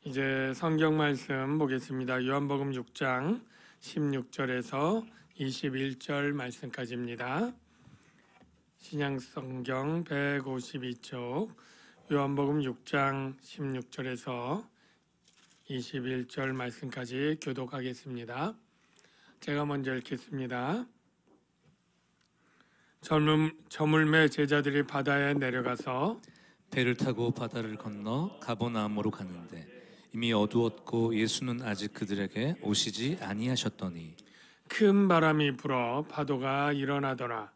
이제 성경 말씀 보겠습니다. 요한복음 6장 16절에서 21절 말씀까지입니다. 신약성경 152쪽 요한복음 6장 16절에서 21절 말씀까지 교독하겠습니다. 제가 먼저 읽겠습니다. 저물매 제자들이 바다에 내려가서 배를 타고 바다를 건너 가버나움으로 가는데 이미 어두웠고 예수는 아직 그들에게 오시지 아니하셨더니 큰 바람이 불어 파도가 일어나더라.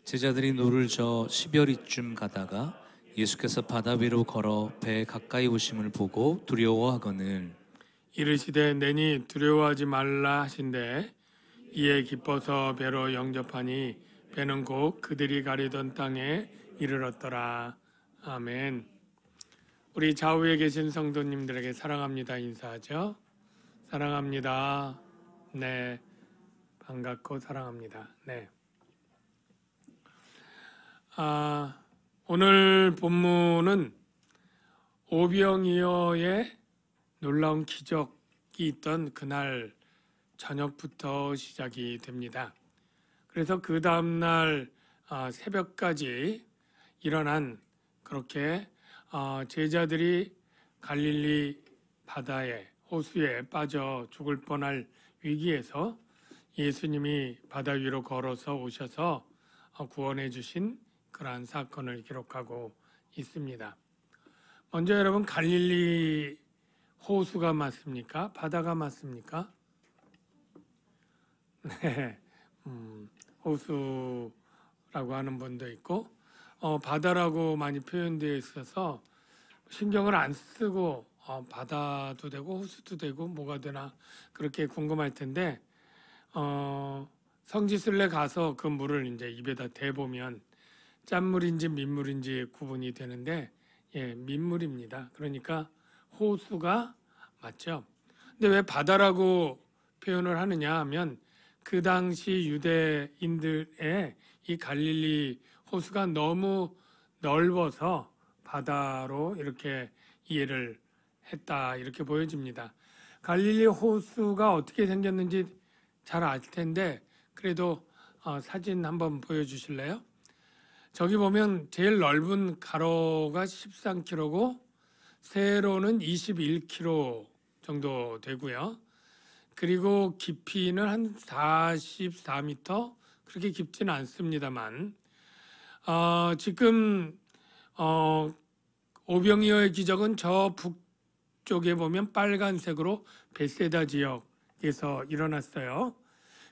제자들이 노를 저 10여리쯤 가다가 예수께서 바다 위로 걸어 배에 가까이 오심을 보고 두려워하거늘 이르시되 내니 두려워하지 말라 하신대 이에 기뻐서 배로 영접하니 배는 곧 그들이 가리던 땅에 이르렀더라. 아멘. 우리 좌우에 계신 성도님들에게 사랑합니다 인사하죠. 사랑합니다. 네, 반갑고 사랑합니다. 네. 오늘 본문은 오병이어의 놀라운 기적이 있던 그날 저녁부터 시작이 됩니다. 그래서 그 다음날 새벽까지 일어난 그렇게 제자들이 갈릴리 바다에 호수에 빠져 죽을 뻔할 위기에서 예수님이 바다 위로 걸어서 오셔서 구원해 주신 그러한 사건을 기록하고 있습니다. 먼저 여러분, 갈릴리 호수가 맞습니까? 바다가 맞습니까? 네, 호수라고 하는 분도 있고 바다라고 많이 표현되어 있어서 신경을 안 쓰고 바다도 되고 호수도 되고 뭐가 되나 그렇게 궁금할 텐데 성지순례 가서 그 물을 이제 입에다 대보면 짠물인지 민물인지 구분이 되는데 민물입니다. 그러니까 호수가 맞죠. 근데 왜 바다라고 표현을 하느냐 하면 그 당시 유대인들의 이 갈릴리 호수가 너무 넓어서 바다로 이렇게 이해를 했다 이렇게 보여집니다. 갈릴리 호수가 어떻게 생겼는지 잘 알 텐데 그래도 사진 한번 보여주실래요? 저기 보면 제일 넓은 가로가 13km고 세로는 21km 정도 되고요. 그리고 깊이는 한 44m, 그렇게 깊지는 않습니다만 지금 오병이어의 기적은 저 북쪽에 보면 빨간색으로 벳세다 지역에서 일어났어요.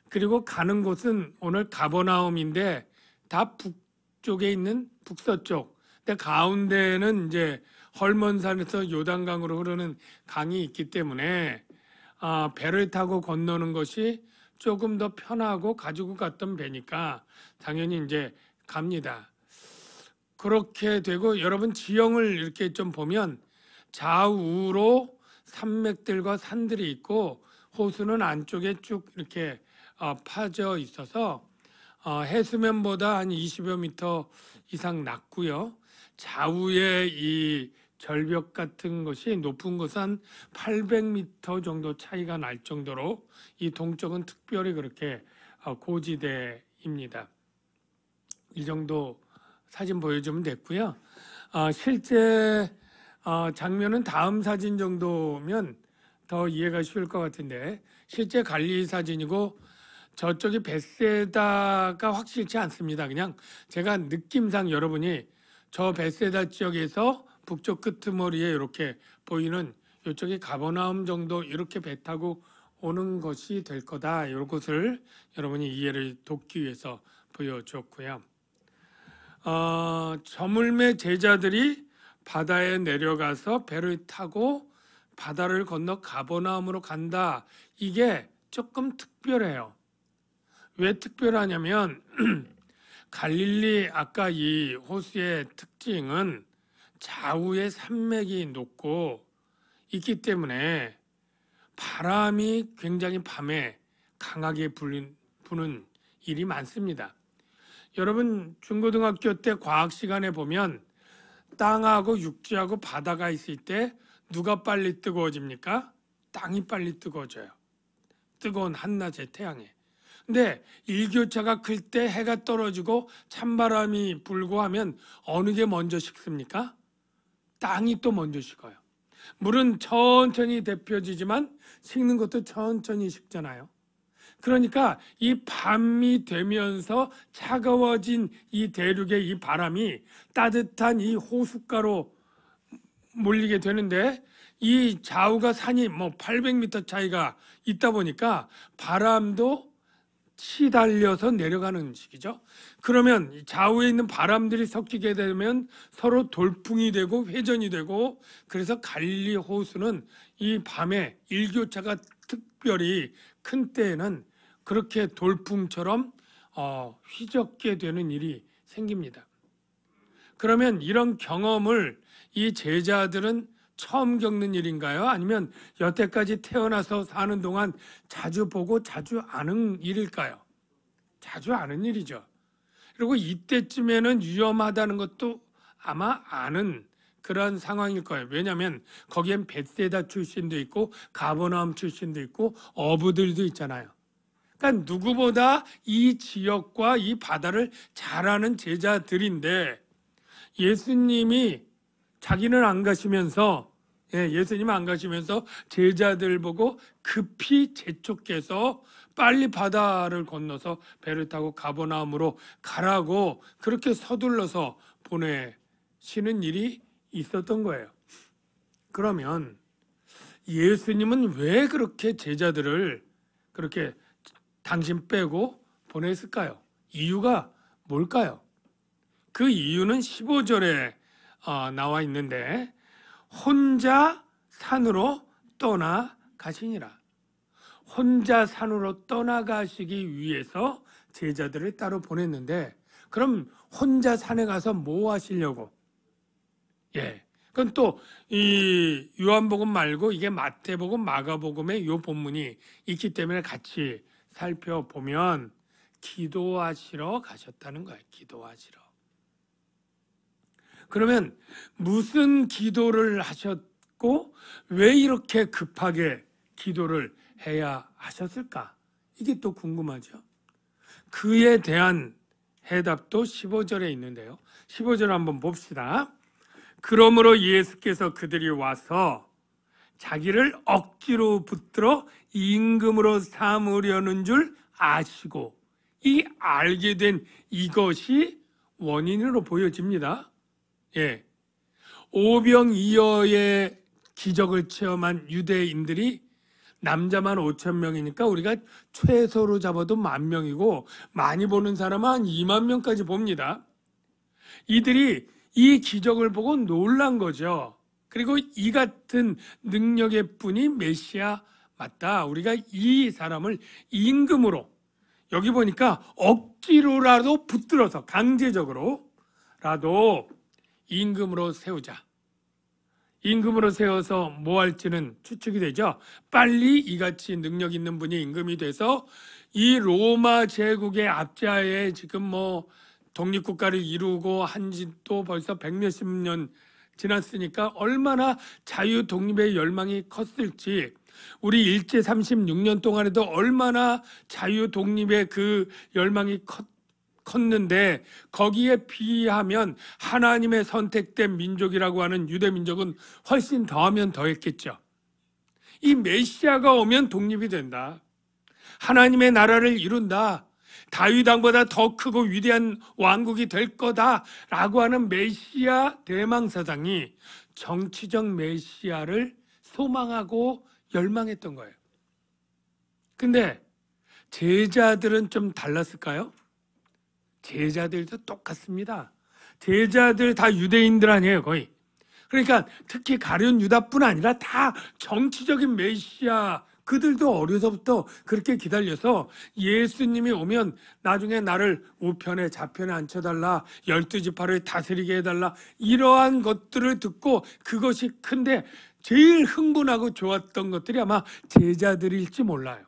그리고 가는 곳은 오늘 가버나움인데 다 북쪽에 있는 북서쪽. 근데 가운데는 이제 헐몬산에서 요단강으로 흐르는 강이 있기 때문에 배를 타고 건너는 것이 조금 더 편하고 가지고 갔던 배니까 당연히 이제 갑니다. 그렇게 되고 여러분 지형을 이렇게 좀 보면 좌우로 산맥들과 산들이 있고 호수는 안쪽에 쭉 이렇게 파져 있어서 해수면보다 한 20여 미터 이상 낮고요. 좌우에 이 절벽 같은 것이 높은 것은 한 800m 정도 차이가 날 정도로 이 동쪽은 특별히 그렇게 고지대입니다. 이 정도 사진 보여주면 됐고요. 실제 장면은 다음 사진 정도면 더 이해가 쉬울 것 같은데 실제 갈릴리 사진이고 저쪽이 벳세다가 확실치 않습니다. 그냥 제가 느낌상 여러분이 저 벳세다 지역에서 북쪽 끄트머리에 이렇게 보이는 이쪽이 가버나움 정도 이렇게 배 타고 오는 것이 될 거다. 이런 것을 여러분이 이해를 돕기 위해서 보여줬고요. 저물매 제자들이 바다에 내려가서 배를 타고 바다를 건너 가버나움으로 간다. 이게 조금 특별해요. 왜 특별하냐면 갈릴리 아까 이 호수의 특징은 좌우에 산맥이 높고 있기 때문에 바람이 굉장히 밤에 강하게 부는 일이 많습니다. 여러분 중고등학교 때 과학 시간에 보면 땅하고 육지하고 바다가 있을 때 누가 빨리 뜨거워집니까? 땅이 빨리 뜨거워져요. 뜨거운 한낮의 태양에. 근데 일교차가 클 때 해가 떨어지고 찬바람이 불고 하면 어느 게 먼저 식습니까? 땅이 또 먼저 식어요. 물은 천천히 데펴지지만 식는 것도 천천히 식잖아요. 그러니까 이 밤이 되면서 차가워진 이 대륙의 이 바람이 따뜻한 이 호숫가로 몰리게 되는데, 이 좌우가 산이 뭐 800m 차이가 있다 보니까 바람도 치달려서 내려가는 식이죠. 그러면 좌우에 있는 바람들이 섞이게 되면 서로 돌풍이 되고 회전이 되고, 그래서 갈릴리 호수는 이 밤에 일교차가 특별히 큰 때에는 그렇게 돌풍처럼 휘젓게 되는 일이 생깁니다. 그러면 이런 경험을 이 제자들은 처음 겪는 일인가요? 아니면 여태까지 태어나서 사는 동안 자주 보고 자주 아는 일일까요? 자주 아는 일이죠. 그리고 이때쯤에는 위험하다는 것도 아마 아는 그런 상황일 거예요. 왜냐하면 거기엔 벳세다 출신도 있고 가버나움 출신도 있고 어부들도 있잖아요. 그러니까 누구보다 이 지역과 이 바다를 잘 아는 제자들인데, 예수님이 자기는 안 가시면서 예수님 안 가시면서 제자들 보고 급히 재촉해서 빨리 바다를 건너서 배를 타고 가버나움으로 가라고 그렇게 서둘러서 보내시는 일이 있었던 거예요. 그러면 예수님은 왜 그렇게 제자들을 그렇게 당신 빼고 보냈을까요? 이유가 뭘까요? 그 이유는 15절에 나와 있는데, 혼자 산으로 떠나가시니라. 혼자 산으로 떠나가시기 위해서 제자들을 따로 보냈는데, 그럼 혼자 산에 가서 뭐 하시려고? 그건 또 이 요한복음 말고 이게 마태복음, 마가복음에 요 본문이 있기 때문에 같이 살펴보면 기도하시러 가셨다는 거예요. 기도하시러. 그러면 무슨 기도를 하셨고 왜 이렇게 급하게 기도를 해야 하셨을까? 이게 또 궁금하죠. 그에 대한 해답도 15절에 있는데요. 15절 한번 봅시다. 그러므로 예수께서 그들이 와서 자기를 억지로 붙들어 임금으로 삼으려는 줄 아시고, 이 알게 된 이것이 원인으로 보여집니다. 오병이어의 기적을 체험한 유대인들이 남자만 5천 명이니까 우리가 최소로 잡아도 10,000명이고 많이 보는 사람은 한 2만 명까지 봅니다. 이들이 이 기적을 보고 놀란 거죠. 그리고 이 같은 능력의 분이 메시아 맞다. 우리가 이 사람을 임금으로, 여기 보니까 억지로라도 붙들어서 강제적으로라도 임금으로 세우자. 임금으로 세워서 뭐 할지는 추측이 되죠. 빨리 이같이 능력 있는 분이 임금이 돼서 이 로마 제국의 압제하에 지금 뭐 독립국가를 이루고 한 지도 벌써 100몇십 년 지났으니까 얼마나 자유 독립의 열망이 컸을지, 우리 일제 36년 동안에도 얼마나 자유 독립의 그 열망이 컸는데, 거기에 비하면 하나님의 선택된 민족이라고 하는 유대 민족은 훨씬 더하면 더했겠죠. 이 메시아가 오면 독립이 된다. 하나님의 나라를 이룬다. 다윗 왕보다 더 크고 위대한 왕국이 될 거다라고 하는 메시아 대망사상이 정치적 메시아를 소망하고 열망했던 거예요. 근데 제자들은 좀 달랐을까요? 제자들도 똑같습니다. 제자들 다 유대인들 아니에요, 거의. 그러니까 특히 가룟 유다뿐 아니라 다 정치적인 메시아, 그들도 어려서부터 그렇게 기다려서 예수님이 오면 나중에 나를 우편에 좌편에 앉혀달라, 12지파를 다스리게 해달라, 이러한 것들을 듣고 그것이 큰데 제일 흥분하고 좋았던 것들이 아마 제자들일지 몰라요.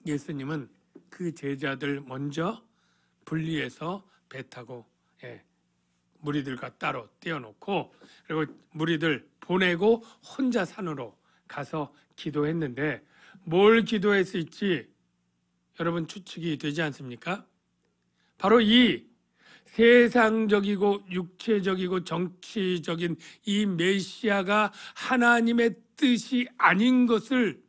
예수님은 그 제자들 먼저 분리해서 배 타고 무리들과 따로 떼어놓고, 그리고 무리들 보내고 혼자 산으로 가서 기도했는데 뭘 기도했을지 여러분 추측이 되지 않습니까? 바로 이 세상적이고 육체적이고 정치적인 이 메시아가 하나님의 뜻이 아닌 것을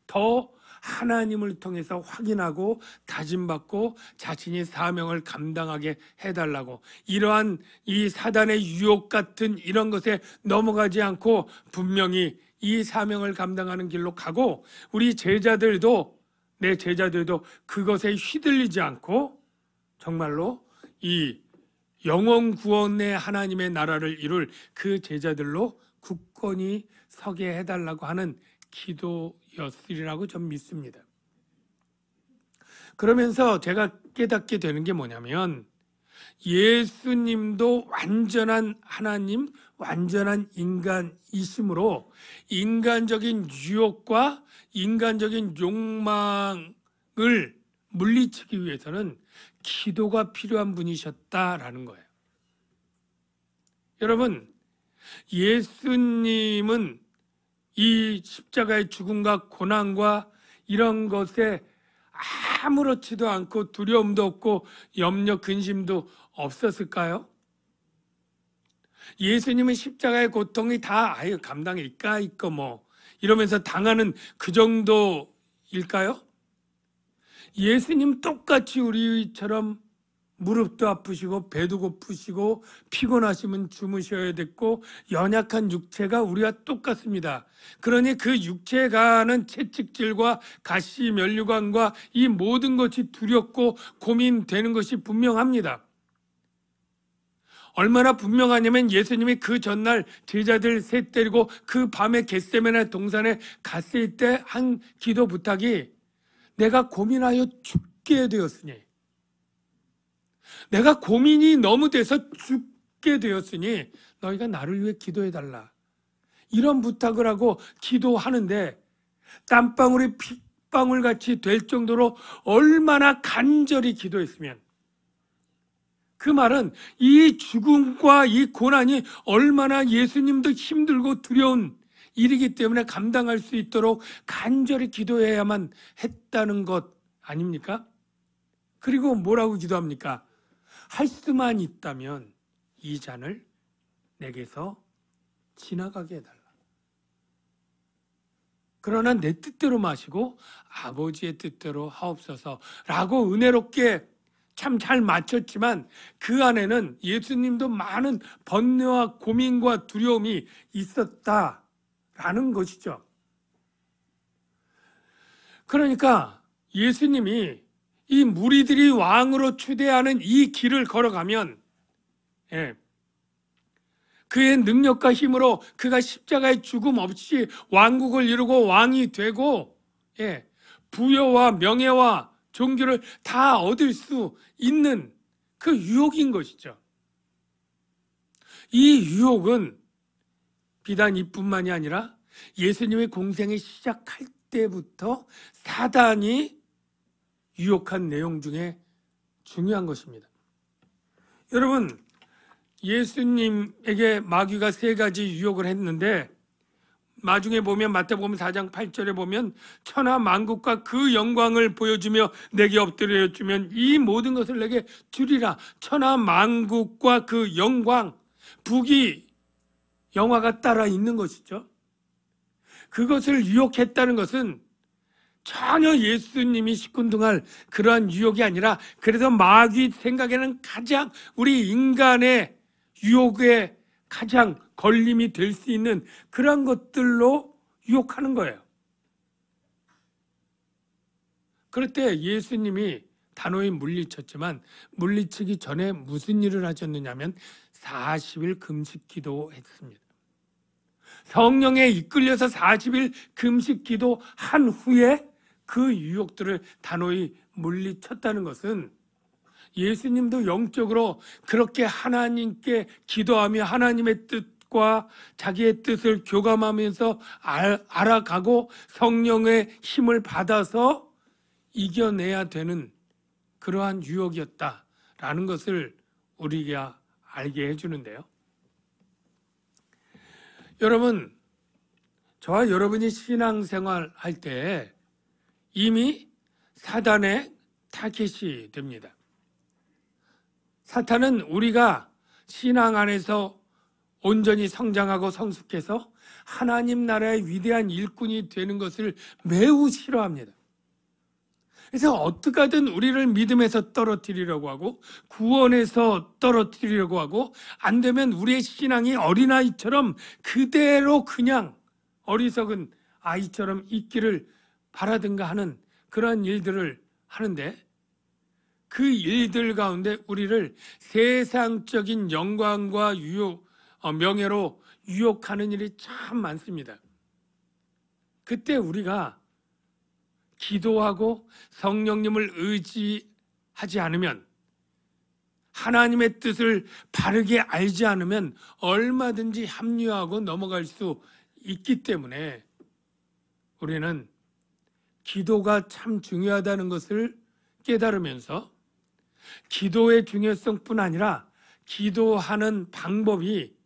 더 하나님을 통해서 확인하고 다짐받고 자신이 사명을 감당하게 해달라고, 이러한 이 사단의 유혹 같은 이런 것에 넘어가지 않고 분명히 이 사명을 감당하는 길로 가고, 우리 제자들도, 내 제자들도 그것에 휘둘리지 않고 정말로 이 영원 구원의 하나님의 나라를 이룰 그 제자들로 굳건히 서게 해달라고 하는 기도였으리라고 전 믿습니다. 그러면서 제가 깨닫게 되는 게 뭐냐면, 예수님도 완전한 하나님, 완전한 인간이심으로 인간적인 유혹과 인간적인 욕망을 물리치기 위해서는 기도가 필요한 분이셨다라는 거예요. 여러분, 예수님은 이 십자가의 죽음과 고난과 이런 것에 아무렇지도 않고 두려움도 없고 염려 근심도 없었을까요? 예수님은 십자가의 고통이 다 감당일까 있고 뭐 이러면서 당하는 그 정도일까요? 예수님 똑같이 우리처럼 무릎도 아프시고 배도 고프시고 피곤하시면 주무셔야 됐고 연약한 육체가 우리와 똑같습니다. 그러니 그 육체에 가는 채찍질과 가시 면류관과 이 모든 것이 두렵고 고민되는 것이 분명합니다. 얼마나 분명하냐면 예수님이 그 전날 제자들 셋 데리고 그 밤에 겟세마네 동산에 갔을 때 한 기도 부탁이, 내가 고민하여 죽게 되었으니, 내가 고민이 너무 돼서 죽게 되었으니 너희가 나를 위해 기도해달라, 이런 부탁을 하고 기도하는데 땀방울이 핏방울같이 될 정도로 얼마나 간절히 기도했으면, 그 말은 이 죽음과 이 고난이 얼마나 예수님도 힘들고 두려운 일이기 때문에 감당할 수 있도록 간절히 기도해야만 했다는 것 아닙니까? 그리고 뭐라고 기도합니까? 할 수만 있다면 이 잔을 내게서 지나가게 해달라. 그러나 내 뜻대로 마시고 아버지의 뜻대로 하옵소서 라고 은혜롭게 참 잘 맞췄지만 그 안에는 예수님도 많은 번뇌와 고민과 두려움이 있었다라는 것이죠. 그러니까 예수님이 이 무리들이 왕으로 추대하는 이 길을 걸어가면 그의 능력과 힘으로 그가 십자가의 죽음 없이 왕국을 이루고 왕이 되고 부여와 명예와 종교를 다 얻을 수 있는 그 유혹인 것이죠. 이 유혹은 비단 이뿐만이 아니라 예수님의 공생을 시작할 때부터 사단이 유혹한 내용 중에 중요한 것입니다. 여러분, 예수님에게 마귀가 3가지 유혹을 했는데 나중에 보면 마태복음 4장 8절에 보면 천하 만국과 그 영광을 보여주며 내게 엎드려 주면 이 모든 것을 내게 주리라. 천하 만국과 그 영광, 북이 영화가 따라 있는 것이죠. 그것을 유혹했다는 것은 전혀 예수님이 시큰둥할 그러한 유혹이 아니라, 그래서 마귀 생각에는 가장 우리 인간의 유혹에 가장 걸림이 될 수 있는 그런 것들로 유혹하는 거예요. 그럴 때 예수님이 단호히 물리쳤지만 물리치기 전에 무슨 일을 하셨느냐면 40일 금식 기도했습니다. 성령에 이끌려서 40일 금식 기도한 후에 그 유혹들을 단호히 물리쳤다는 것은 예수님도 영적으로 그렇게 하나님께 기도하며 하나님의 뜻과 자기의 뜻을 교감하면서 알아가고 성령의 힘을 받아서 이겨내야 되는 그러한 유혹이었다라는 것을 우리가 알게 해주는데요. 여러분, 저와 여러분이 신앙생활 할 때 이미 사단의 타깃이 됩니다. 사탄은 우리가 신앙 안에서 온전히 성장하고 성숙해서 하나님 나라의 위대한 일꾼이 되는 것을 매우 싫어합니다. 그래서 어떻게 하든 우리를 믿음에서 떨어뜨리려고 하고 구원에서 떨어뜨리려고 하고, 안 되면 우리의 신앙이 어린아이처럼 그대로 그냥 어리석은 아이처럼 있기를 바라든가 하는 그러한 일들을 하는데, 그 일들 가운데 우리를 세상적인 영광과 명예로 유혹하는 일이 참 많습니다. 그때 우리가 기도하고 성령님을 의지하지 않으면, 하나님의 뜻을 바르게 알지 않으면 얼마든지 합리화하고 넘어갈 수 있기 때문에 우리는 기도가 참 중요하다는 것을 깨달으면서, 기도의 중요성뿐 아니라 기도하는 방법이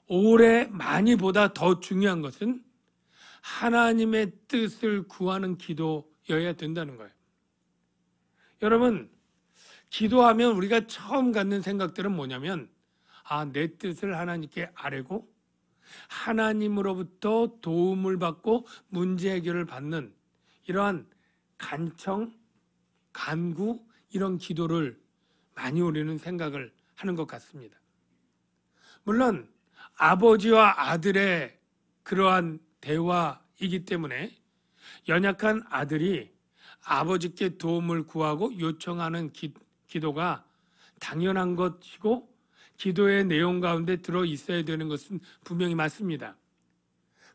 오래 많이보다 더 중요한 것은 하나님의 뜻을 구하는 기도여야 된다는 거예요. 여러분, 기도하면 우리가 처음 갖는 생각들은 뭐냐면, 내 뜻을 하나님께 아뢰고 하나님으로부터 도움을 받고 문제 해결을 받는 이러한 간청, 간구, 이런 기도를 많이 우리는 생각을 하는 것 같습니다. 물론 아버지와 아들의 그러한 대화이기 때문에 연약한 아들이 아버지께 도움을 구하고 요청하는 기도가 당연한 것이고, 기도의 내용 가운데 들어 있어야 되는 것은 분명히 맞습니다.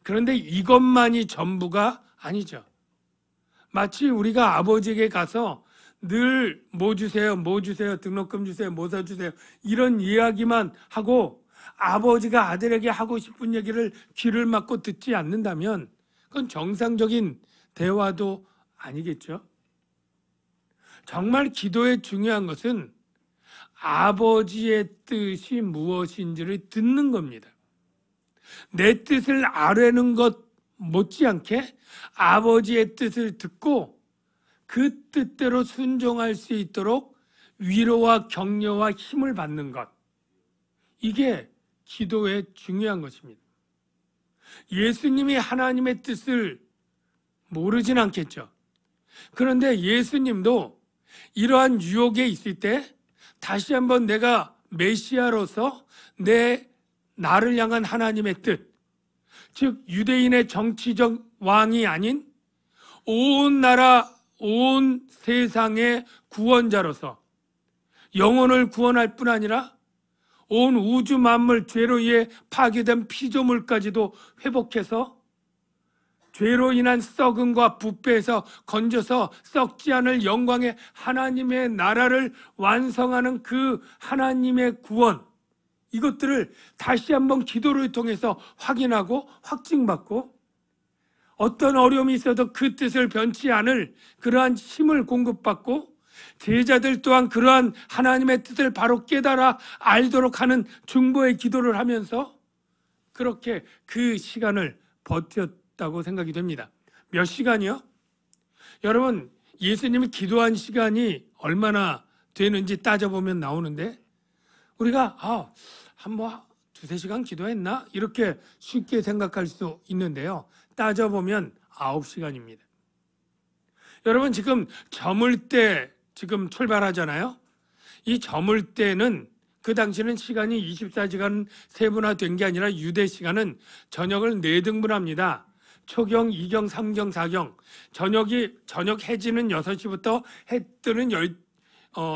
그런데 이것만이 전부가 아니죠. 마치 우리가 아버지에게 가서 늘 뭐 주세요, 뭐 주세요, 등록금 주세요, 뭐 사주세요, 이런 이야기만 하고 아버지가 아들에게 하고 싶은 얘기를 귀를 막고 듣지 않는다면 그건 정상적인 대화도 아니겠죠. 정말 기도의 중요한 것은 아버지의 뜻이 무엇인지를 듣는 겁니다. 내 뜻을 아뢰는 것 못지않게 아버지의 뜻을 듣고 그 뜻대로 순종할 수 있도록 위로와 격려와 힘을 받는 것, 이게 기도의 중요한 것입니다. 예수님이 하나님의 뜻을 모르진 않겠죠. 그런데 예수님도 이러한 유혹에 있을 때 다시 한번 내가 메시아로서 나를 향한 하나님의 뜻, 즉 유대인의 정치적 왕이 아닌 온 나라, 온 세상의 구원자로서 영혼을 구원할 뿐 아니라 온 우주 만물, 죄로 인해 파괴된 피조물까지도 회복해서 죄로 인한 썩음과 부패에서 건져서 썩지 않을 영광의 하나님의 나라를 완성하는 그 하나님의 구원, 이것들을 다시 한번 기도를 통해서 확인하고 확증받고, 어떤 어려움이 있어도 그 뜻을 변치 않을 그러한 힘을 공급받고, 제자들 또한 그러한 하나님의 뜻을 바로 깨달아 알도록 하는 중보의 기도를 하면서 그렇게 그 시간을 버텼다고 생각이 됩니다. 몇 시간이요? 여러분, 예수님이 기도한 시간이 얼마나 되는지 따져보면 나오는데, 우리가 한 두세 시간 기도했나? 이렇게 쉽게 생각할 수 있는데요. 따져보면 9시간입니다. 여러분, 지금 저물 때 지금 출발하잖아요. 이 저물 때는 그 당시는 시간이 24시간 세분화된 게 아니라 유대 시간은 저녁을 4등분합니다. 초경, 2경, 3경, 4경. 저녁 해지는 6시부터 해 뜨는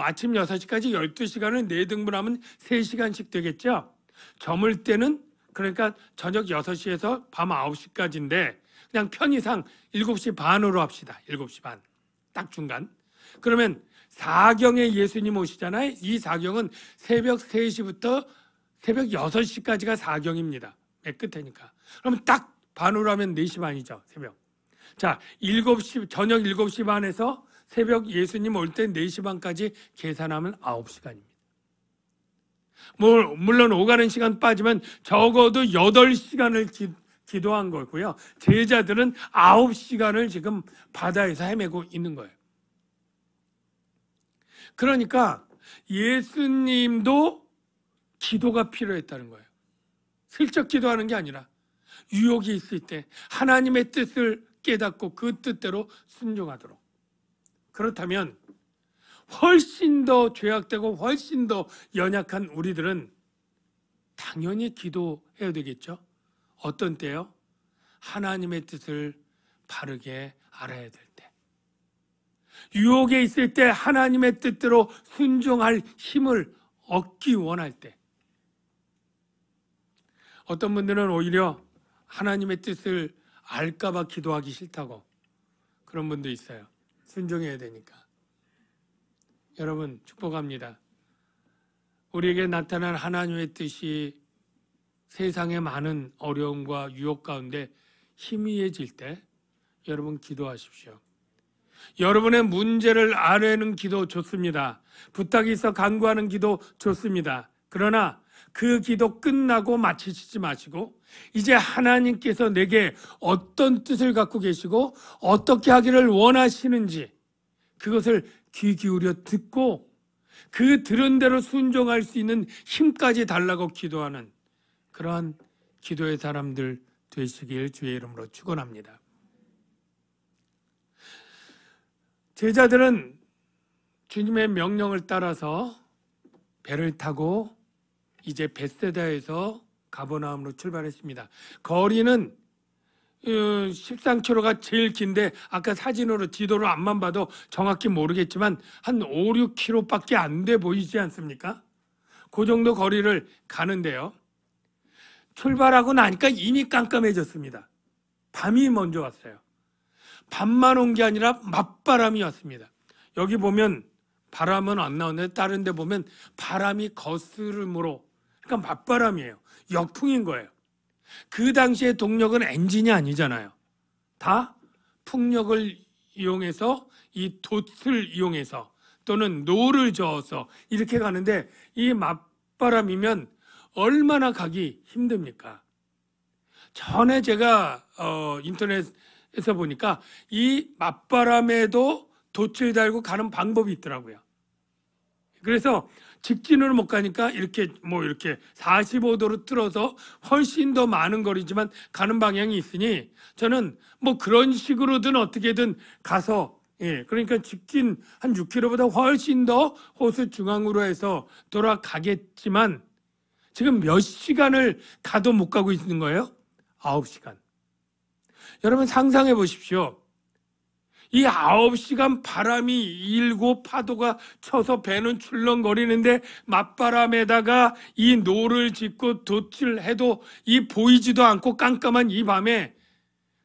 아침 6시까지 12시간을 4등분하면 3시간씩 되겠죠. 저물 때는 그러니까 저녁 6시에서 밤 9시까지인데 그냥 편의상 7시 반으로 합시다. 7시 반. 딱 중간. 그러면 4경에 예수님 오시잖아요. 이 4경은 새벽 3시부터 새벽 6시까지가 4경입니다. 맨 끝에니까. 그러면 딱 반으로 하면 4시 반이죠. 새벽. 자, 저녁 7시 반에서 새벽 예수님 올 때 4시 반까지 계산하면 9시간입니다. 뭐 물론 오가는 시간 빠지면 적어도 8시간을 기도한 거고요. 제자들은 9시간을 지금 바다에서 헤매고 있는 거예요. 그러니까 예수님도 기도가 필요했다는 거예요. 슬쩍 기도하는 게 아니라 유혹이 있을 때 하나님의 뜻을 깨닫고 그 뜻대로 순종하도록. 그렇다면 훨씬 더 죄악되고 훨씬 더 연약한 우리들은 당연히 기도해야 되겠죠. 어떤 때요? 하나님의 뜻을 바르게 알아야 될 때. 유혹에 있을 때 하나님의 뜻대로 순종할 힘을 얻기 원할 때. 어떤 분들은 오히려 하나님의 뜻을 알까봐 기도하기 싫다고 그런 분도 있어요. 순종해야 되니까. 여러분 축복합니다. 우리에게 나타난 하나님의 뜻이 세상의 많은 어려움과 유혹 가운데 희미해질 때 여러분 기도하십시오. 여러분의 문제를 아뢰는 기도 좋습니다. 부탁이 있어 간구하는 기도 좋습니다. 그러나 그 기도 끝나고 마치지 마시고 이제 하나님께서 내게 어떤 뜻을 갖고 계시고 어떻게 하기를 원하시는지 그것을 귀 기울여 듣고 그 들은 대로 순종할 수 있는 힘까지 달라고 기도하는 그러한 기도의 사람들 되시길 주의 이름으로 축원합니다. 제자들은 주님의 명령을 따라서 배를 타고 이제 벳세다에서 가버나움으로 출발했습니다. 거리는 13km가 제일 긴데 아까 사진으로 지도로 앞만 봐도 정확히 모르겠지만 한 5, 6km밖에 안 돼 보이지 않습니까? 그 정도 거리를 가는데요. 출발하고 나니까 이미 깜깜해졌습니다. 밤이 먼저 왔어요. 밤만 온 게 아니라 맞바람이 왔습니다. 여기 보면 바람은 안 나오는데 다른 데 보면 바람이 거스름으로, 그러니까 맞바람이에요. 역풍인 거예요. 그 당시에 동력은 엔진이 아니잖아요. 다 풍력을 이용해서 이 돛을 이용해서 또는 노를 저어서 이렇게 가는데 이 맞바람이면 얼마나 가기 힘듭니까? 전에 제가 인터넷에서 보니까 이 맞바람에도 돛을 달고 가는 방법이 있더라고요. 그래서 직진으로 못 가니까 이렇게 45도로 틀어서 훨씬 더 많은 거리지만 가는 방향이 있으니 저는 뭐 그런 식으로든 어떻게든 가서 그러니까 직진 한 6km보다 훨씬 더 호수 중앙으로 해서 돌아가겠지만 지금 몇 시간을 가도 못 가고 있는 거예요? 9시간. 여러분 상상해 보십시오. 이 9시간 바람이 일고 파도가 쳐서 배는 출렁거리는데 맞바람에다가 이 노를 짚고 돛을 해도 이 보이지도 않고 깜깜한 이 밤에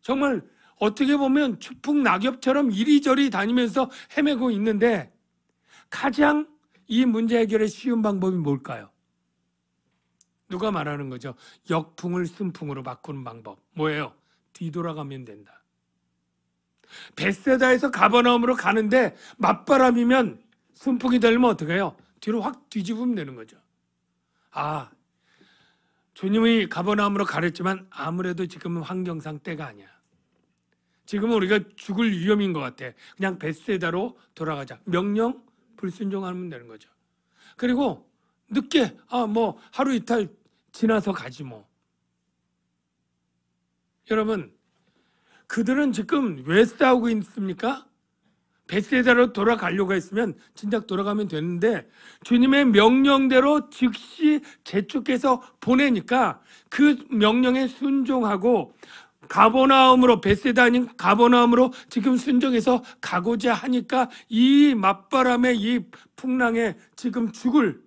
정말 어떻게 보면 추풍 낙엽처럼 이리저리 다니면서 헤매고 있는데 가장 이 문제 해결의 쉬운 방법이 뭘까요? 누가 말하는 거죠? 역풍을 순풍으로 바꾸는 방법. 뭐예요? 뒤돌아가면 된다. 벳세다에서 가버나움으로 가는데 맞바람이면 순풍이 들면 어떻게 해요? 뒤로 확 뒤집으면 되는 거죠. 아, 주님이 가버나움으로 가랬지만 아무래도 지금은 환경상 때가 아니야. 지금은 우리가 죽을 위험인 것 같아. 그냥 벳세다로 돌아가자. 명령 불순종하면 되는 거죠. 그리고 늦게 하루 이틀 지나서 가지 뭐. 여러분 그들은 지금 왜 싸우고 있습니까? 벳세다로 돌아가려고 했으면 진작 돌아가면 되는데 주님의 명령대로 즉시 재촉해서 보내니까 그 명령에 순종하고 가버나움으로 벳세다 아닌 가버나움으로 지금 순종해서 가고자 하니까 이 맞바람에 이 풍랑에 지금 죽을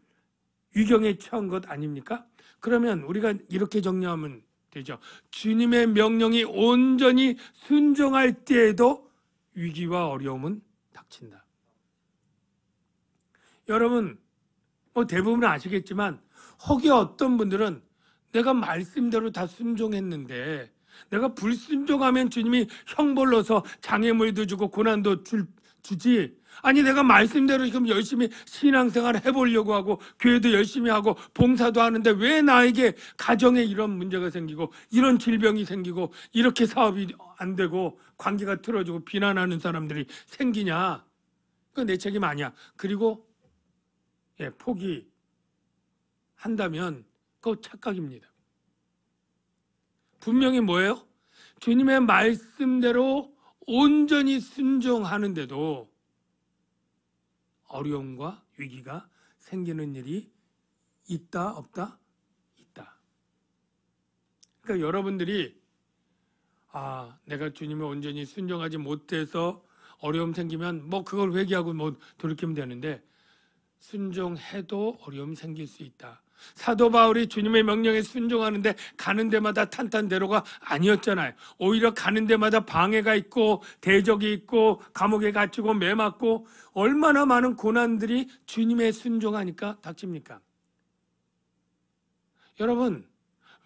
위경에 처한 것 아닙니까? 그러면 우리가 이렇게 정리하면 되죠. 주님의 명령이 온전히 순종할 때에도 위기와 어려움은 닥친다. 여러분 대부분 아시겠지만 혹여 어떤 분들은 내가 말씀대로 다 순종했는데 내가 불순종하면 주님이 형벌로서 장애물도 주고 고난도 주지 아니 내가 말씀대로 지금 열심히 신앙생활 해보려고 하고 교회도 열심히 하고 봉사도 하는데 왜 나에게 가정에 이런 문제가 생기고 이런 질병이 생기고 이렇게 사업이 안 되고 관계가 틀어지고 비난하는 사람들이 생기냐? 그건 내 책임 아니야. 그리고 포기한다면 그거 착각입니다. 분명히 뭐예요? 주님의 말씀대로 온전히 순종하는데도 어려움과 위기가 생기는 일이 있다 없다? 있다. 그러니까 여러분들이 내가 주님의 온전히 순종하지 못해서 어려움 생기면 뭐 그걸 회개하고 뭐 돌이키면 되는데 순종해도 어려움 생길 수 있다. 사도 바울이 주님의 명령에 순종하는데 가는 데마다 탄탄대로가 아니었잖아요. 오히려 가는 데마다 방해가 있고 대적이 있고 감옥에 갇히고 매 맞고 얼마나 많은 고난들이 주님의 순종하니까 닥칩니까? 여러분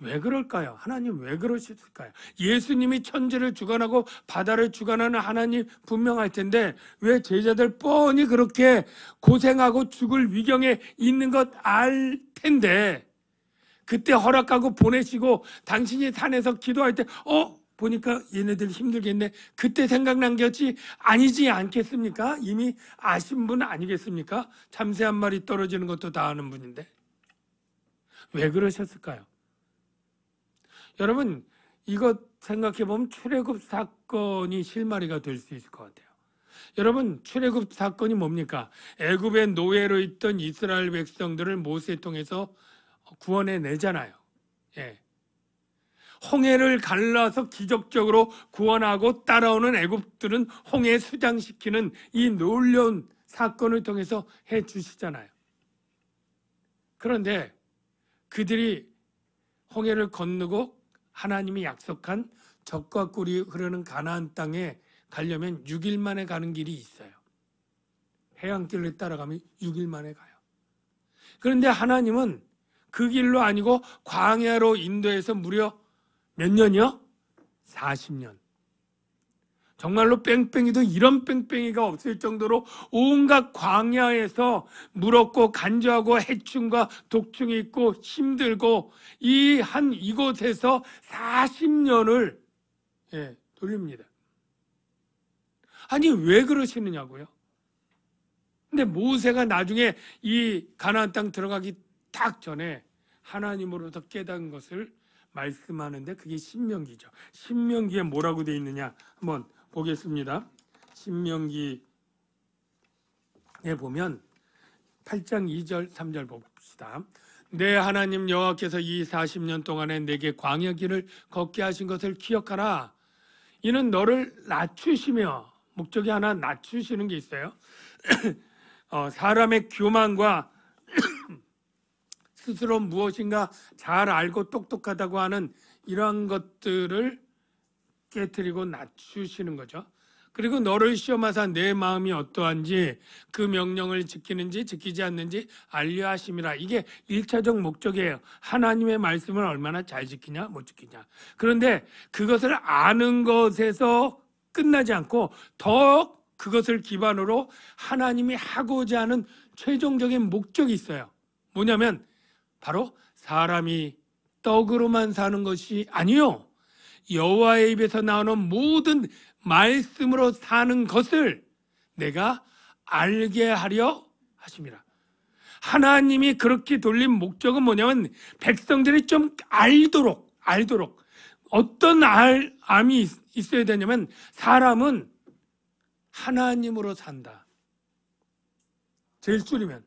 왜 그럴까요? 하나님 왜 그러셨을까요? 예수님이 천지를 주관하고 바다를 주관하는 하나님 분명할 텐데 왜 제자들 뻔히 그렇게 고생하고 죽을 위경에 있는 것 알 텐데 그때 허락하고 보내시고 당신이 산에서 기도할 때 보니까 얘네들 힘들겠네. 그때 생각난 것이 아니지 않겠습니까? 이미 아신 분 아니겠습니까? 참새 한 마리 떨어지는 것도 다 아는 분인데 왜 그러셨을까요? 여러분 이것 생각해보면 출애굽 사건이 실마리가 될 수 있을 것 같아요. 여러분 출애굽 사건이 뭡니까? 애굽의 노예로 있던 이스라엘 백성들을 모세 통해서 구원해 내잖아요. 홍해를 갈라서 기적적으로 구원하고 따라오는 애굽들은 홍해 수장시키는 이 놀라운 사건을 통해서 해 주시잖아요. 그런데 그들이 홍해를 건너고 하나님이 약속한 젖과 꿀이 흐르는 가나안 땅에 가려면 6일 만에 가는 길이 있어요. 해안길을 따라가면 6일 만에 가요. 그런데 하나님은 그 길로 아니고 광야로 인도해서 무려 몇 년이요? 40년. 정말로 뺑뺑이도 이런 뺑뺑이가 없을 정도로 온갖 광야에서 물었고 간절하고 해충과 독충이 있고 힘들고 이 한 이곳에서 40년을 돌립니다. 아니 왜 그러시느냐고요? 근데 모세가 나중에 이 가나안 땅 들어가기 딱 전에 하나님으로부터 깨달은 것을 말씀하는데 그게 신명기죠. 신명기에 뭐라고 되어 있느냐 한번 보겠습니다. 신명기에 보면 8장 2절 3절 봅시다. 내 하나님 여호와께서 이 40년 동안에 내게 광야 길을 걷게 하신 것을 기억하라. 이는 너를 낮추시며 목적이 하나 낮추시는 게 있어요. 사람의 교만과 스스로 무엇인가 잘 알고 똑똑하다고 하는 이러한 것들을 깨트리고 낮추시는 거죠. 그리고 너를 시험하사 내 마음이 어떠한지 그 명령을 지키는지 지키지 않는지 알려 하심이라. 이게 1차적 목적이에요. 하나님의 말씀을 얼마나 잘 지키냐 못 지키냐. 그런데 그것을 아는 것에서 끝나지 않고 더 그것을 기반으로 하나님이 하고자 하는 최종적인 목적이 있어요. 뭐냐면 바로 사람이 떡으로만 사는 것이 아니요 여호와의 입에서 나오는 모든 말씀으로 사는 것을 내가 알게 하려 하심이라. 하나님이 그렇게 돌린 목적은 뭐냐면 백성들이 좀 알도록 어떤 암이 있어야 되냐면 사람은 하나님으로 산다. 제일 줄이면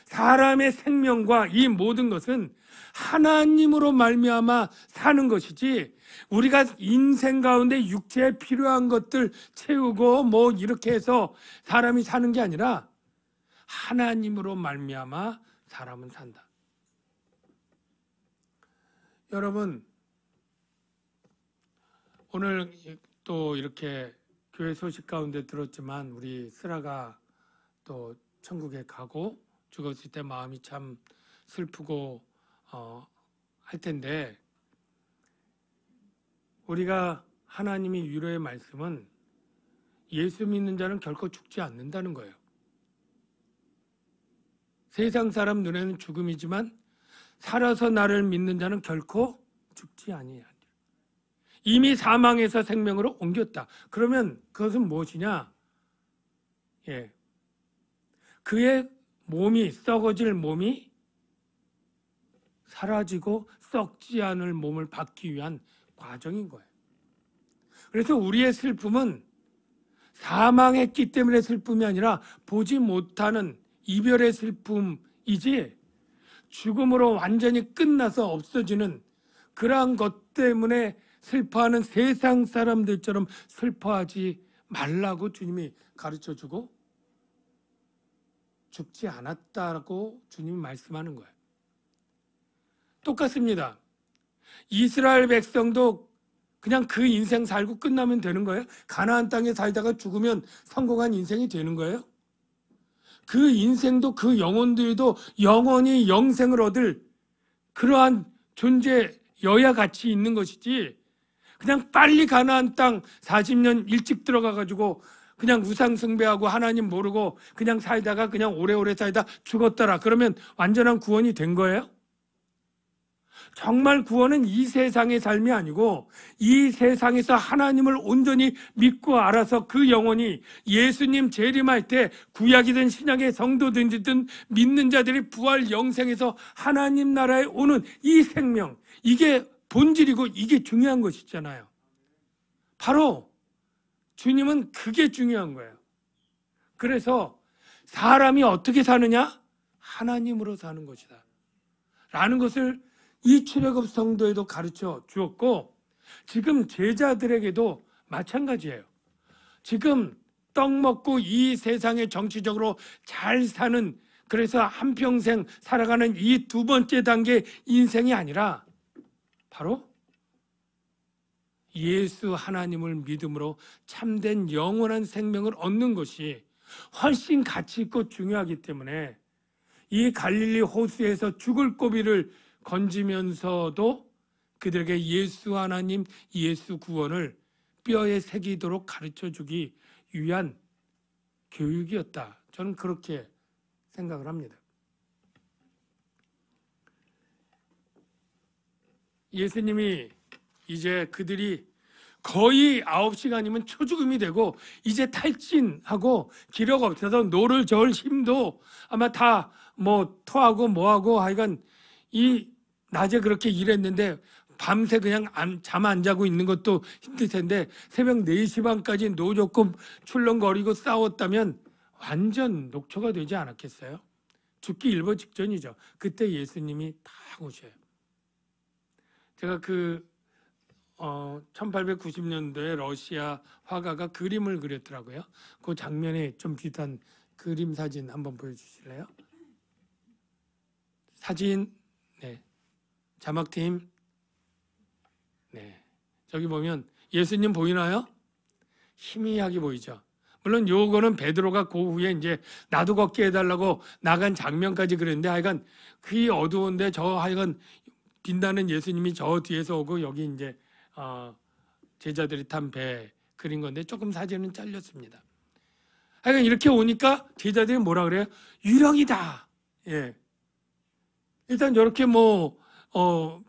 사람의 생명과 이 모든 것은 하나님으로 말미암아 사는 것이지 우리가 인생 가운데 육체에 필요한 것들 채우고 뭐 이렇게 해서 사람이 사는 게 아니라 하나님으로 말미암아 사람은 산다. 여러분 오늘 또 이렇게 교회 소식 가운데 들었지만 우리 슬아가 또 천국에 가고 죽었을 때 마음이 참 슬프고 할 텐데 우리가 하나님이 위로의 말씀은 예수 믿는 자는 결코 죽지 않는다는 거예요. 세상 사람 눈에는 죽음이지만 살아서 나를 믿는 자는 결코 죽지 아니하리라. 이미 사망에서 생명으로 옮겼다. 그러면 그것은 무엇이냐? 그의 몸이, 썩어질 몸이 사라지고 썩지 않을 몸을 받기 위한 과정인 거예요. 그래서 우리의 슬픔은 사망했기 때문에 슬픔이 아니라 보지 못하는 이별의 슬픔이지, 죽음으로 완전히 끝나서 없어지는 그러한 것 때문에 슬퍼하는 세상 사람들처럼 슬퍼하지 말라고 주님이 가르쳐주고 죽지 않았다고 주님이 말씀하는 거예요. 똑같습니다. 이스라엘 백성도 그냥 그 인생 살고 끝나면 되는 거예요? 가나안 땅에 살다가 죽으면 성공한 인생이 되는 거예요? 그 인생도 그 영혼들도 영원히 영생을 얻을 그러한 존재여야 같이 있는 것이지, 그냥 빨리 가나안 땅 40년 일찍 들어가가지고 그냥 우상 숭배하고 하나님 모르고 그냥 살다가 그냥 오래오래 살다 죽었더라, 그러면 완전한 구원이 된 거예요? 정말 구원은 이 세상의 삶이 아니고 이 세상에서 하나님을 온전히 믿고 알아서 그 영혼이 예수님 재림할 때 구약이든 신약의 성도든지든 믿는 자들이 부활 영생에서 하나님 나라에 오는 이 생명, 이게 본질이고 이게 중요한 것이잖아요. 바로 주님은 그게 중요한 거예요. 그래서 사람이 어떻게 사느냐? 하나님으로 사는 것이다 라는 것을 이 출애굽 성도에도 가르쳐 주었고, 지금 제자들에게도 마찬가지예요. 지금 떡 먹고 이 세상에 정치적으로 잘 사는, 그래서 한평생 살아가는 이 두 번째 단계 인생이 아니라 바로 예수 하나님을 믿음으로 참된 영원한 생명을 얻는 것이 훨씬 가치 있고 중요하기 때문에 이 갈릴리 호수에서 죽을 고비를 건지면서도 그들에게 예수 하나님, 예수 구원을 뼈에 새기도록 가르쳐주기 위한 교육이었다. 저는 그렇게 생각을 합니다. 예수님이 이제 그들이 거의 9시간이면 초죽음이 되고 이제 탈진하고 기력 없어서 노를 저을 힘도 아마 다 뭐 토하고 뭐하고 하여간 이 낮에 그렇게 일했는데 밤새 그냥 잠 안 자고 있는 것도 힘들 텐데 새벽 4시 반까지 노조금 출렁거리고 싸웠다면 완전 녹초가 되지 않았겠어요? 죽기 일보 직전이죠. 그때 예수님이 딱 오셔요. 제가 1890년도에 러시아 화가가 그림을 그렸더라고요. 그 장면에 좀 비슷한 그림 사진 한번 보여주실래요? 사진, 네. 자막팀, 네. 저기 보면 예수님 보이나요? 희미하게 보이죠. 물론 요거는 베드로가 그 후에 이제 나도 걷게 해달라고 나간 장면까지 그랬는데, 하여간 그 어두운데 저 하여간 빛나는 예수님이 저 뒤에서 오고 여기 이제 제자들이 탄 배 그린 건데 조금 사진은 잘렸습니다. 하여간 이렇게 오니까 제자들이 뭐라 그래요? 유령이다. 예. 일단 이렇게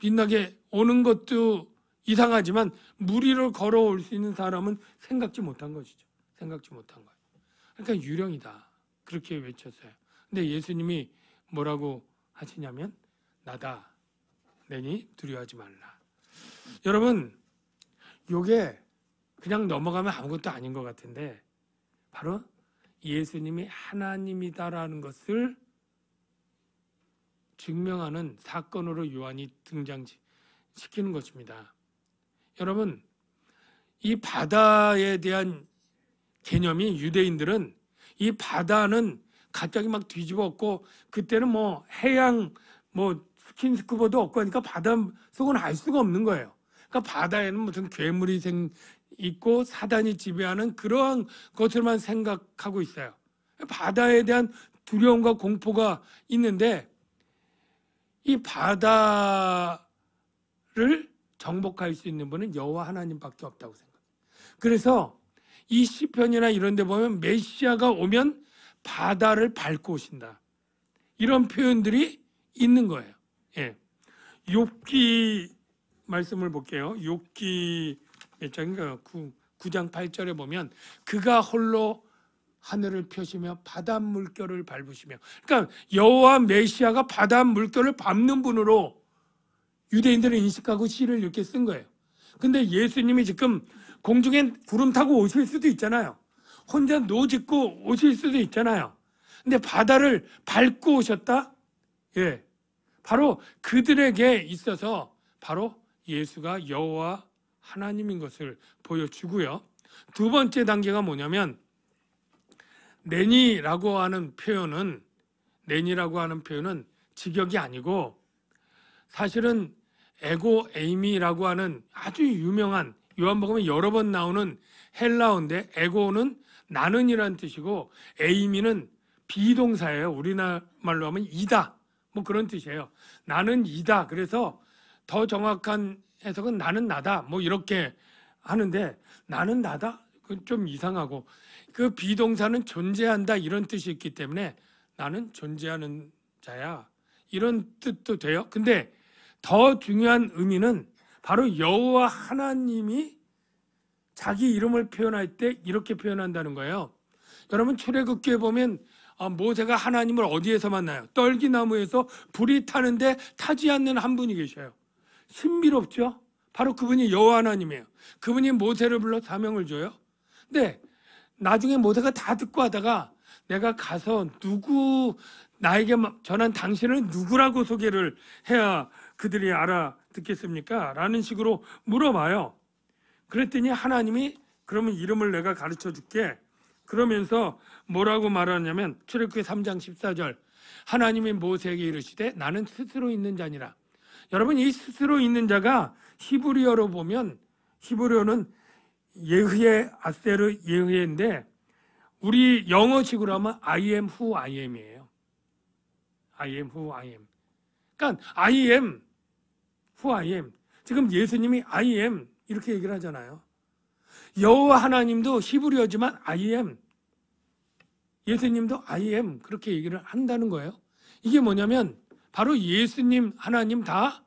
빛나게 오는 것도 이상하지만 물 위를 걸어올 수 있는 사람은 생각지 못한 것이죠. 생각지 못한 거예요. 그러니까 유령이다. 그렇게 외쳤어요. 근데 예수님이 뭐라고 하시냐면 나다. 내니 두려워하지 말라. 여러분, 요게 그냥 넘어가면 아무것도 아닌 것 같은데 바로 예수님이 하나님이다라는 것을 증명하는 사건으로 요한이 등장시키는 것입니다. 여러분, 이 바다에 대한 개념이 유대인들은 이 바다는 갑자기 막 뒤집었고 그때는 해양 스킨스쿠버도 없고 하니까 바다 속은 알 수가 없는 거예요. 그러니까 바다에는 무슨 괴물이 있고 사단이 지배하는 그러한 것들만 생각하고 있어요. 바다에 대한 두려움과 공포가 있는데 이 바다를 정복할 수 있는 분은 여호와 하나님밖에 없다고 생각해요. 그래서 이 시편이나 이런 데 보면 메시아가 오면 바다를 밟고 오신다. 이런 표현들이 있는 거예요. 예. 욥기 말씀을 볼게요. 욥기 몇 장인가요? 9장 8절에 보면 그가 홀로 하늘을 펴시며 바다 물결을 밟으시며, 그러니까 여호와 메시아가 바다 물결을 밟는 분으로 유대인들은 인식하고 시를 이렇게 쓴 거예요. 근데 예수님이 지금 공중에 구름 타고 오실 수도 있잖아요. 혼자 노짓고 오실 수도 있잖아요. 근데 바다를 밟고 오셨다? 예. 바로 그들에게 있어서 바로 예수가 여호와 하나님인 것을 보여주고요. 두 번째 단계가 뭐냐면 내니라고 하는 표현은 직역이 아니고 사실은 에고 에이미라고 하는 아주 유명한 요한복음에 여러 번 나오는 헬라어인데 에고는 나는이라는 뜻이고 에이미는 비동사예요. 우리나라 말로 하면 이다. 뭐 그런 뜻이에요. 나는 이다. 그래서 더 정확한 해석은 나는 나다. 뭐 이렇게 하는데 나는 나다? 그건 좀 이상하고 그 비동사는 존재한다 이런 뜻이 있기 때문에 나는 존재하는 자야. 이런 뜻도 돼요. 근데 더 중요한 의미는 바로 여호와 하나님이 자기 이름을 표현할 때 이렇게 표현한다는 거예요. 여러분 출애굽기에 보면 모세가 하나님을 어디에서 만나요? 떨기나무에서 불이 타는데 타지 않는 한 분이 계셔요. 신비롭죠? 바로 그분이 여호와 하나님이에요. 그분이 모세를 불러 사명을 줘요. 근데 나중에 모세가 다 듣고 하다가 내가 가서 나에게 전한 당신을 누구라고 소개를 해야 그들이 알아듣겠습니까? 라는 식으로 물어봐요. 그랬더니 하나님이 그러면 이름을 내가 가르쳐 줄게. 그러면서 뭐라고 말하냐면 출애굽기 3장 14절 하나님이 모세에게 이르시되 나는 스스로 있는 자니라. 여러분 이 스스로 있는 자가 히브리어로 보면 히브리어는 예흐예 아세르 예흐예인데 우리 영어식으로 하면 I am who I am이에요. I am who I am. 그러니까 I am who I am. 지금 예수님이 I am 이렇게 얘기를 하잖아요. 여호와 하나님도 히브리어지만 I am. 예수님도 I am 그렇게 얘기를 한다는 거예요. 이게 뭐냐면 바로 예수님 하나님 다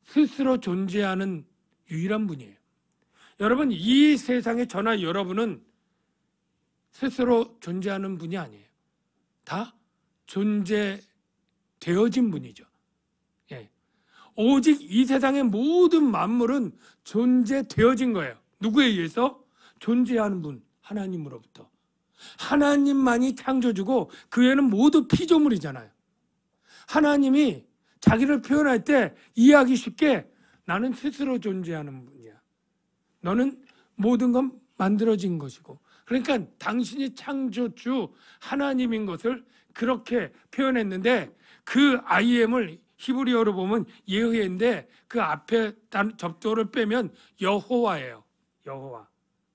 스스로 존재하는 유일한 분이에요. 여러분 이 세상에 저나 여러분은 스스로 존재하는 분이 아니에요. 다 존재되어진 분이죠. 예. 오직 이 세상의 모든 만물은 존재되어진 거예요. 누구에 의해서? 존재하는 분 하나님으로부터. 하나님만이 창조주고 그 외에는 모두 피조물이잖아요. 하나님이 자기를 표현할 때 이해하기 쉽게 나는 스스로 존재하는 분이야. 너는 모든 건 만들어진 것이고 그러니까 당신이 창조주 하나님인 것을 그렇게 표현했는데 그 I am을 히브리어로 보면 예흐예인데 그 앞에 접두어를 빼면 여호와예요. 여호와.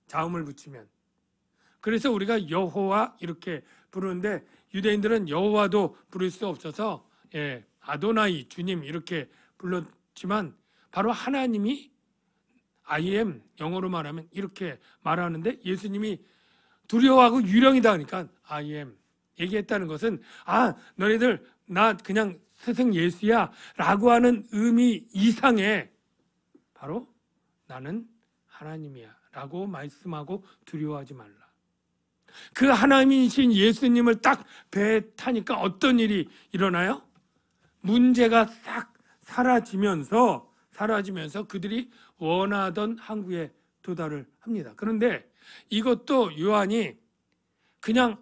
자음을 붙이면. 그래서 우리가 여호와 이렇게 부르는데 유대인들은 여호와도 부를 수 없어서 아도나이 주님 이렇게 불렀지만 바로 하나님이 I am 영어로 말하면 이렇게 말하는데 예수님이 두려워하고 유령이다 하니까 I am 얘기했다는 것은 너희들 나 그냥 스승 예수야 라고 하는 의미 이상의 바로 나는 하나님이야 라고 말씀하고 두려워하지 말라. 그 하나님이신 예수님을 딱 배에 타니까 어떤 일이 일어나요? 문제가 싹 사라지면서 그들이 원하던 항구에 도달을 합니다. 그런데 이것도 요한이 그냥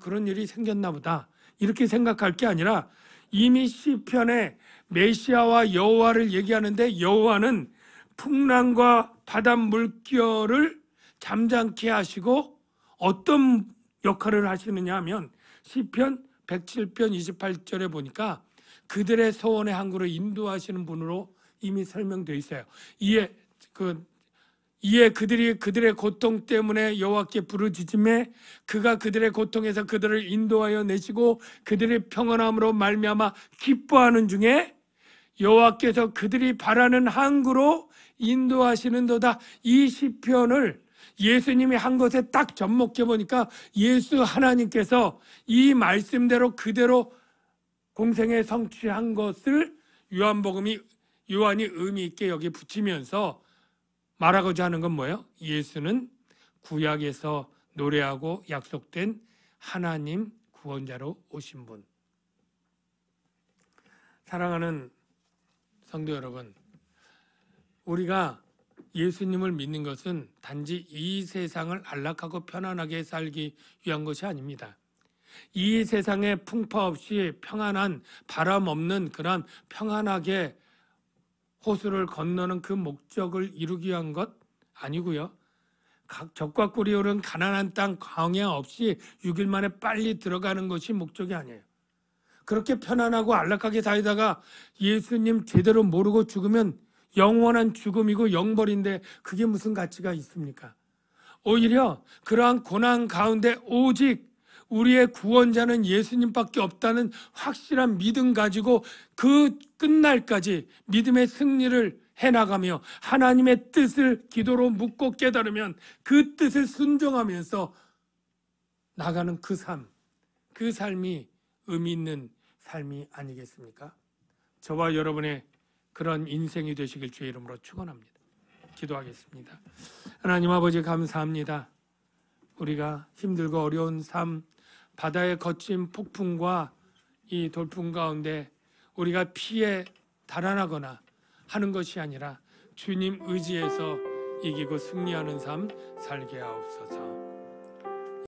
그런 일이 생겼나 보다 이렇게 생각할 게 아니라 이미 시편에 메시아와 여호와를 얘기하는데 여호와는 풍랑과 바다 물결을 잠잠케 하시고 어떤 역할을 하시느냐 하면 시편 107편 28절에 보니까 그들의 소원의 항구를 인도하시는 분으로 이미 설명되어 있어요. 이에 그들이 그들의 고통 때문에 여호와께 부르짖음에 그가 그들의 고통에서 그들을 인도하여 내시고 그들의 평안함으로 말미암아 기뻐하는 중에 여호와께서 그들이 바라는 항구로 인도하시는도다. 이 시편을 예수님이 한 것에 딱 접목해 보니까 예수 하나님께서 이 말씀대로 그대로 공생에 성취한 것을 요한이 의미 있게 여기 붙이면서 말하고자 하는 건 뭐예요? 예수는 구약에서 노래하고 약속된 하나님 구원자로 오신 분. 사랑하는 성도 여러분, 우리가 예수님을 믿는 것은 단지 이 세상을 안락하고 편안하게 살기 위한 것이 아닙니다. 이 세상에 풍파 없이 평안한, 바람 없는 그런 평안하게 호수를 건너는 그 목적을 이루기 위한 것 아니고요. 적과 꿀이 오른 가난한 땅 광야 없이 6일 만에 빨리 들어가는 것이 목적이 아니에요. 그렇게 편안하고 안락하게 살다가 예수님 제대로 모르고 죽으면 영원한 죽음이고 영벌인데 그게 무슨 가치가 있습니까? 오히려 그러한 고난 가운데 오직 우리의 구원자는 예수님밖에 없다는 확실한 믿음 가지고 그 끝날까지 믿음의 승리를 해나가며 하나님의 뜻을 기도로 묻고 깨달으면 그 뜻을 순종하면서 나가는 그 삶이 의미 있는 삶이 아니겠습니까? 저와 여러분의 그런 인생이 되시길 주의 이름으로 축원합니다. 기도하겠습니다. 하나님 아버지 감사합니다. 우리가 힘들고 어려운 삶, 바다의 거친 폭풍과 이 돌풍 가운데 우리가 피해 달아나거나 하는 것이 아니라 주님 의지에서 이기고 승리하는 삶 살게 하옵소서.